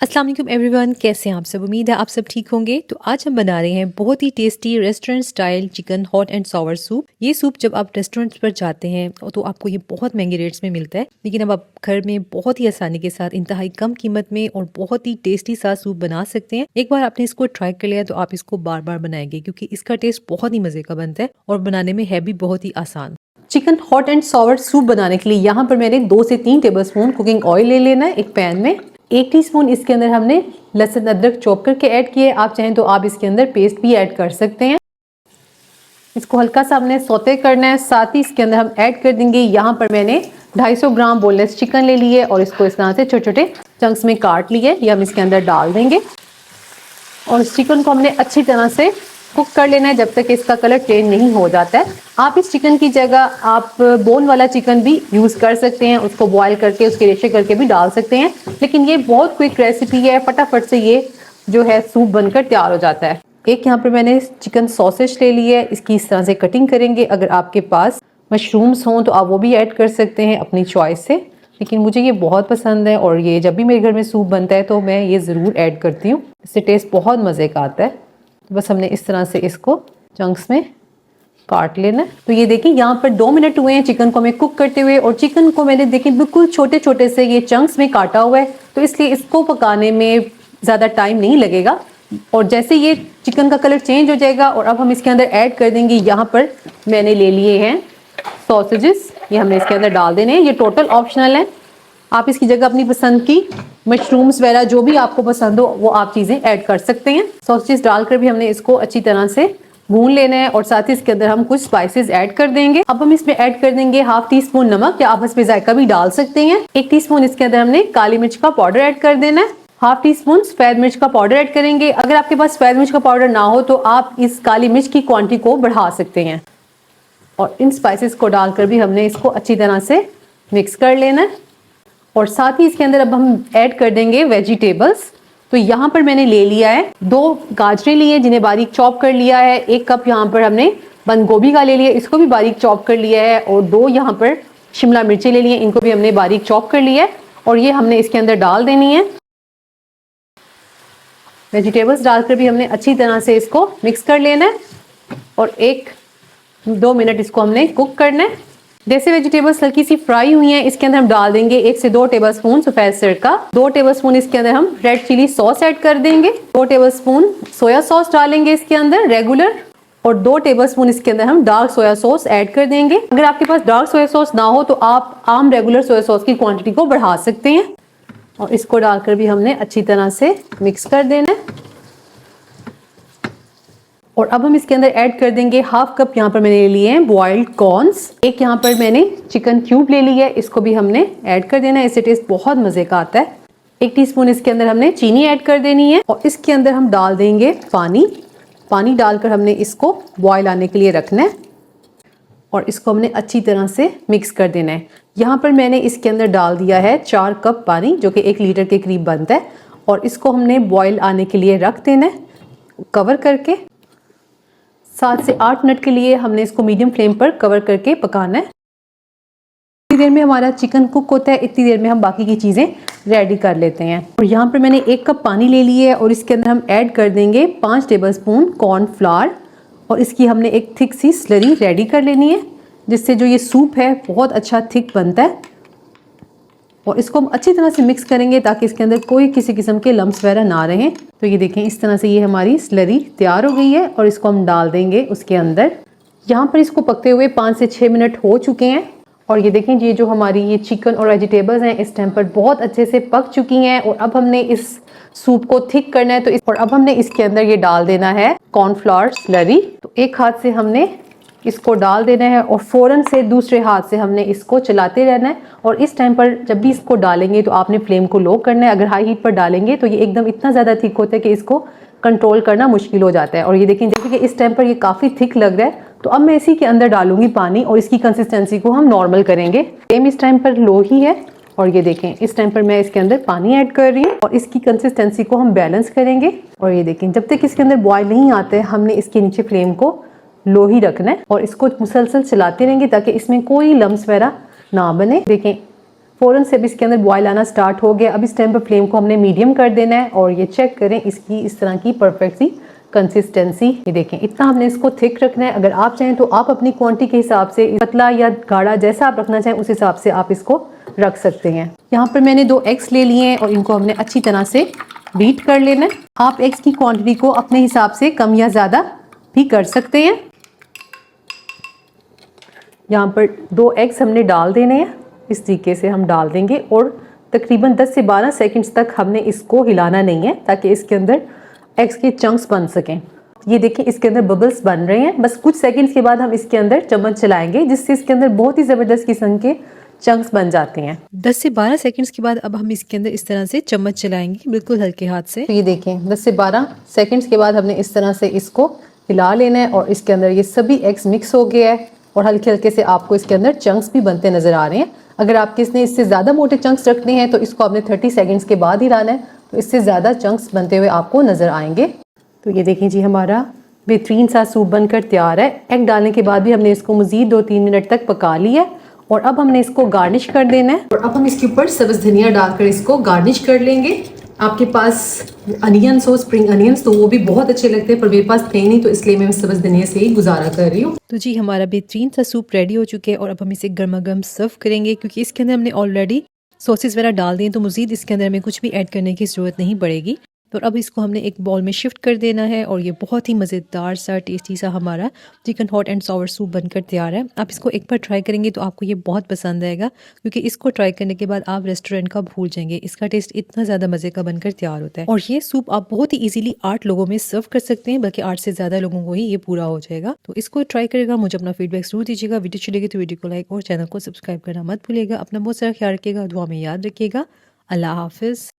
अस्सलाम वालेकुम एवरीवन, कैसे हैं आप सब। उम्मीद है आप सब ठीक होंगे। तो आज हम बना रहे हैं बहुत ही tasty restaurant style chicken hot and sour soup. ये सूप जब आप रेस्टोरेंट्स पर जाते हैं तो आपको ये बहुत महंगे रेट्स में मिलता है, लेकिन अब आप घर में बहुत ही आसानी के साथ इंतहाई कम कीमत में और बहुत ही टेस्टी सा सूप बना सकते हैं। एक बार आपने इसको ट्राई कर लिया तो आप इसको बार बार बनाएंगे, क्योंकि इसका टेस्ट बहुत ही मजे का बनता है और बनाने में है भी बहुत ही आसान। Chicken hot and sour soup बनाने के लिए यहाँ पर मैंने 2 से 3 टेबलस्पून कुकिंग ऑयल ले लेना है एक पैन में। 1 टीस्पून इसके अंदर हमने लहसुन अदरक चॉप करके ऐड किए। आप चाहें तो आप इसके अंदर पेस्ट भी ऐड कर सकते हैं। इसको हल्का सा हमने सौते करना है। साथ ही इसके अंदर हम ऐड कर देंगे, यहाँ पर मैंने 250 ग्राम बोनलेस चिकन ले लिए और इसको इस तरह से छोटे छोटे चंक्स में काट लिए। ये हम इसके अंदर डाल देंगे और इस चिकन को हमने अच्छी तरह से कुक कर लेना है जब तक इसका कलर चेंज नहीं हो जाता है। आप इस चिकन की जगह आप बोन वाला चिकन भी यूज कर सकते हैं, उसको बॉईल करके उसके रेशे करके भी डाल सकते हैं, लेकिन ये बहुत क्विक रेसिपी है, फटाफट से ये जो है सूप बनकर तैयार हो जाता है। एक यहाँ पर मैंने चिकन सॉसेज ले ली है, इसकी इस तरह से कटिंग करेंगे। अगर आपके पास मशरूम्स हों तो आप वो भी ऐड कर सकते हैं अपनी चॉइस से, लेकिन मुझे ये बहुत पसंद है और ये जब भी मेरे घर में सूप बनता है तो मैं ये ज़रूर ऐड करती हूँ। इससे टेस्ट बहुत मज़े का आता है। तो बस हमने इस तरह से इसको चंक्स में काट लेना है। तो ये देखिए यहाँ पर 2 मिनट हुए हैं चिकन को हमें कुक करते हुए, और चिकन को मैंने देखिए बिल्कुल छोटे छोटे से ये चंक्स में काटा हुआ है, तो इसलिए इसको पकाने में ज़्यादा टाइम नहीं लगेगा। और जैसे ये चिकन का कलर चेंज हो जाएगा और अब हम इसके अंदर ऐड कर देंगे, यहाँ पर मैंने ले लिए हैं सॉसेजेस, ये हमने इसके अंदर डाल देने हैं। ये टोटल ऑप्शनल है, आप इसकी जगह अपनी पसंद की मशरूम्स वगैरह जो भी आपको पसंद हो वो आप चीज़ें ऐड कर सकते हैं। सॉसेज डालकर भी हमने इसको अच्छी तरह से भून लेना है और साथ ही इसके अंदर हम कुछ स्पाइसेस ऐड कर देंगे। अब हम इसमें ऐड कर देंगे 1/2 टीस्पून नमक, या आप इसमें जायका भी डाल सकते हैं। 1 टीस्पून इसके अंदर हमने काली मिर्च का पाउडर ऐड कर देना है। 1/2 टीस्पून सफेद मिर्च का पाउडर ऐड करेंगे। अगर आपके पास सफेद मिर्च का पाउडर ना हो तो आप इस काली मिर्च की क्वांटिटी को बढ़ा सकते हैं। और इन स्पाइसेस को डालकर भी हमने इसको अच्छी तरह से मिक्स कर लेना है। और साथ ही इसके अंदर अब हम ऐड कर देंगे वेजिटेबल्स। तो यहाँ पर मैंने ले लिया है 2 गाजरें लिए जिन्हें बारीक चॉप कर लिया है। 1 कप यहाँ पर हमने बंद गोभी का ले लिया, इसको भी बारीक चॉप कर लिया है। और 2 यहाँ पर शिमला मिर्ची ले लिए, इनको भी हमने बारीक चॉप कर लिया है और ये हमने इसके अंदर डाल देनी है। वेजिटेबल्स डालकर भी हमने अच्छी तरह से इसको मिक्स कर लेना है और 1-2 मिनट इसको हमने कुक करना है। जैसे वेजिटेबल्स हल्की सी फ्राई हुई हैं, इसके अंदर हम डाल देंगे 1 से 2 टेबलस्पून सफेद सिरका। 2 टेबलस्पून इसके अंदर हम रेड चिली सॉस ऐड कर देंगे। 2 टेबलस्पून सोया सॉस डालेंगे इसके अंदर रेगुलर, और 2 टेबलस्पून इसके अंदर हम डार्क सोया सॉस ऐड कर देंगे। अगर आपके पास डार्क सोया सॉस ना हो तो आप आम रेगुलर सोया सॉस की क्वांटिटी को बढ़ा सकते हैं। और इसको डालकर भी हमने अच्छी तरह से मिक्स कर देना है। और अब हम इसके अंदर ऐड कर देंगे 1/2 कप, यहाँ पर मैंने ले लिए हैं बॉइल्ड कॉर्न्स। एक यहाँ पर मैंने चिकन क्यूब ले ली है, इसको भी हमने ऐड कर देना है, इससे टेस्ट बहुत मजे का आता है। 1 टीस्पून इसके अंदर हमने चीनी ऐड कर देनी है और इसके अंदर हम डाल देंगे पानी डालकर हमने इसको बॉयल आने के लिए रखना है और इसको हमने अच्छी तरह से मिक्स कर देना है। यहाँ पर मैंने इसके अंदर डाल दिया है 4 कप पानी, जो कि 1 लीटर के करीब बनता है, और इसको हमने बॉयल आने के लिए रख देना है कवर करके। 7 से 8 मिनट के लिए हमने इसको मीडियम फ्लेम पर कवर करके पकाना है। इतनी देर में हमारा चिकन कुक होता है, इतनी देर में हम बाकी की चीज़ें रेडी कर लेते हैं। और यहाँ पर मैंने 1 कप पानी ले लिया है और इसके अंदर हम ऐड कर देंगे 5 टेबलस्पून कॉर्नफ्लावर, और इसकी हमने एक थिक सी स्लरी रेडी कर लेनी है, जिससे जो ये सूप है बहुत अच्छा थिक बनता है। और इसको हम अच्छी तरह से मिक्स करेंगे ताकि इसके अंदर कोई किसी किस्म के लम्स वगैरह ना रहें। तो ये देखें इस तरह से ये हमारी स्लरी तैयार हो गई है और इसको हम डाल देंगे उसके अंदर। यहाँ पर इसको पकते हुए 5 से 6 मिनट हो चुके हैं और ये देखें ये जो हमारी ये चिकन और वेजिटेबल्स हैं इस टाइम पर बहुत अच्छे से पक चुकी हैं। और अब हमने इस सूप को थिक करना है, तो अब हमने इसके अंदर ये डाल देना है कॉर्नफ्लावर स्लरी। तो एक हाथ से हमने इसको डाल देना है और फ़ौरन से दूसरे हाथ से हमने इसको चलाते रहना है। और इस टाइम पर जब भी इसको डालेंगे तो आपने फ्लेम को लो करना है। अगर हाई हीट पर डालेंगे तो ये एकदम इतना ज़्यादा थिक होता है कि इसको कंट्रोल करना मुश्किल हो जाता है। और ये देखें जैसे कि इस टाइम पर ये काफ़ी थिक लग रहा है, तो अब मैं इसी के अंदर डालूंगी पानी और इसकी कंसिस्टेंसी को हम नॉर्मल करेंगे। फ्लेम इस टाइम पर लो ही है और ये देखें इस टाइम पर मैं इसके अंदर पानी ऐड कर रही हूँ और इसकी कंसिस्टेंसी को हम बैलेंस करेंगे। और ये देखें जब तक इसके अंदर बॉयल नहीं आते हमने इसके नीचे फ्लेम को लो ही रखना है और इसको मुसलसल चलाते रहेंगे ताकि इसमें कोई लम्स वगैरह ना बने। देखें फ़ौरन से अब इसके अंदर बॉयल आना स्टार्ट हो गया। अब इस टाइम पर फ्लेम को हमने मीडियम कर देना है और ये चेक करें इसकी इस तरह की परफेक्ट सी कंसिस्टेंसी। ये देखें इतना हमने इसको थिक रखना है। अगर आप चाहें तो आप अपनी क्वांटिटी के हिसाब से पतला या गाढ़ा जैसा आप रखना चाहें उस हिसाब से आप इसको रख सकते हैं। यहाँ पर मैंने 2 एग्स ले लिए हैं और इनको हमने अच्छी तरह से बीट कर लेना है। आप एग्स की क्वांटिटी को अपने हिसाब से कम या ज़्यादा भी कर सकते हैं। यहाँ पर 2 एग्स हमने डाल देने हैं, इस तरीके से हम डाल देंगे और तकरीबन 10 से 12 सेकंड्स तक हमने इसको हिलाना नहीं है ताकि इसके अंदर एग्स के चंक्स बन सकें। ये देखें इसके अंदर बबल्स बन रहे हैं। बस कुछ सेकंड्स के बाद हम इसके अंदर चम्मच चलाएंगे जिससे इसके अंदर बहुत ही ज़बरदस्त किस्म के चंक्स बन जाते हैं। 10 से 12 सेकंड्स के बाद अब हम इसके अंदर इस तरह से चम्मच चलाएंगे बिल्कुल हल्के हाथ से। तो ये देखें 10 से 12 सेकंड्स के बाद हमने इस तरह से इसको हिला लेना है और इसके अंदर ये सभी एग्स मिक्स हो गया है और हल्के हल्के से आपको इसके अंदर चंक्स भी बनते नजर आ रहे हैं। अगर आपके इससे ज़्यादा मोटे चंक्स रखने हैं तो इसको आपने 30 सेकंड्स के बाद हिलाना है, तो इससे ज़्यादा चंक्स बनते हुए आपको नज़र आएंगे। तो ये देखें जी हमारा बेहतरीन सा सूप बनकर तैयार है। एग डालने के बाद भी हमने इसको मज़ीद 2-3 मिनट तक पका लिया है और अब हमने इसको गार्निश कर देना है और अब हम इसके ऊपर सब्ज़ धनिया डालकर इसको गार्निश कर लेंगे। आपके पास अनियंस हो, स्प्रिंग अनियंस, तो वो भी बहुत अच्छे लगते हैं, पर मेरे पास थे नहीं तो इसलिए मैं सब्ज़ धनिया से ही गुजारा कर रही हूँ। तो जी हमारा बेहतरीन सा सूप रेडी हो चुके हैं और अब हम इसे गर्मा गर्म सर्व करेंगे क्योंकि इसके अंदर हमने ऑलरेडी सॉसेस वगैरह डाल दिए तो मज़ीद इसके अंदर हमें कुछ भी ऐड करने की ज़रूरत नहीं पड़ेगी। तो अब इसको हमने एक बाउल में शिफ्ट कर देना है और ये बहुत ही मज़ेदार सा टेस्टी सा हमारा chicken hot and sour soup बनकर तैयार है। आप इसको एक बार ट्राई करेंगे तो आपको ये बहुत पसंद आएगा क्योंकि इसको ट्राई करने के बाद आप रेस्टोरेंट का भूल जाएंगे। इसका टेस्ट इतना ज़्यादा मज़े का बनकर तैयार होता है और ये सूप आप बहुत ही ईजिली 8 लोगों में सर्व कर सकते हैं, बल्कि 8 से ज़्यादा लोगों को ही ये पूरा हो जाएगा। तो इसको ट्राई करेगा, मुझे अपना फीडबैक जरूर दीजिएगा। वीडियो अच्छी लगी तो वीडियो को लाइक और चैनल को सब्सक्राइब करना मत भूलिएगा। अपना बहुत सारा ख्याल रखिएगा, दुआ में याद रखिएगा। अल्लाह हाफिज़।